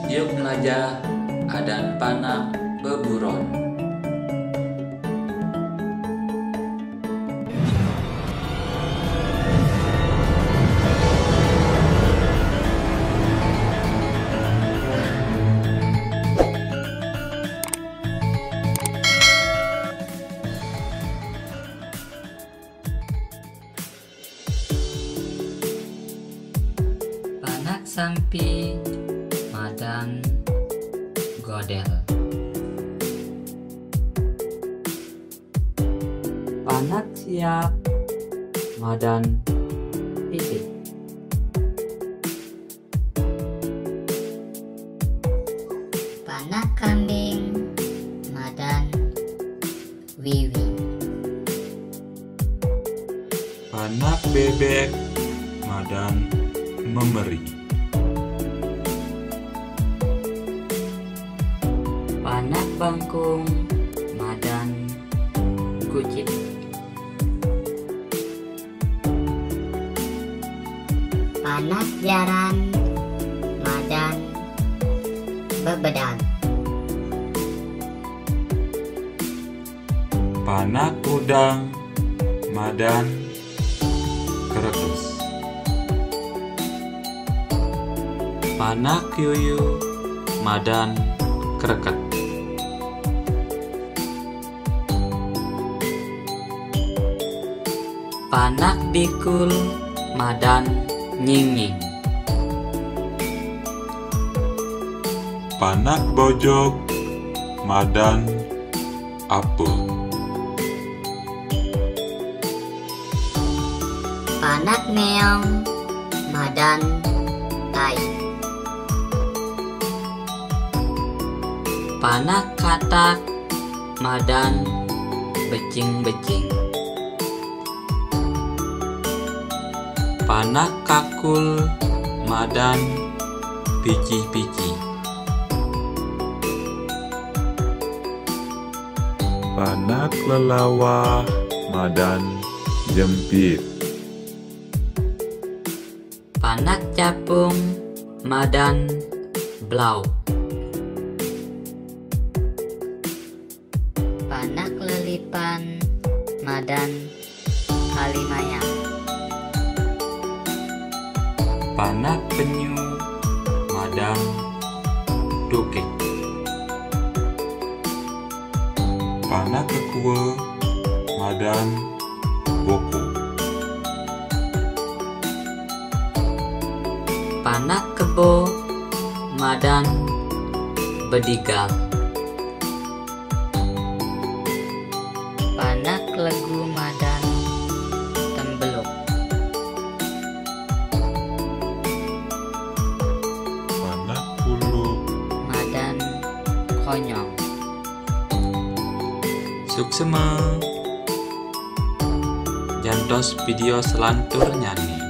Yuk melajah adan panak beburon. Panak sampi madan godel. Panak siap madan pipit. Panak kambing madan wiwi. Panak bebek madan memberi. Panak bangkung madan kucit. Panak jaran madan bebedag. Panak udang madan kerekes. Panak yuyu madan kreket. Panak bikul madan nying-nying. Panak bojok madan apel. Panak meong madan tai. Panak katak madan becing-becing. Panak kakul madan pici-pici. Panak lelawah madan jempit. Panak capung madan blau. Panak lelipan madan kalimayang. Panak penyu madan dukik. Panak kekue madan boko. Panak kebo madan bedigal. Panak legu madan tembeluk. Panak puluh Madan konyong. Suksema jantos video selantur nyanyi.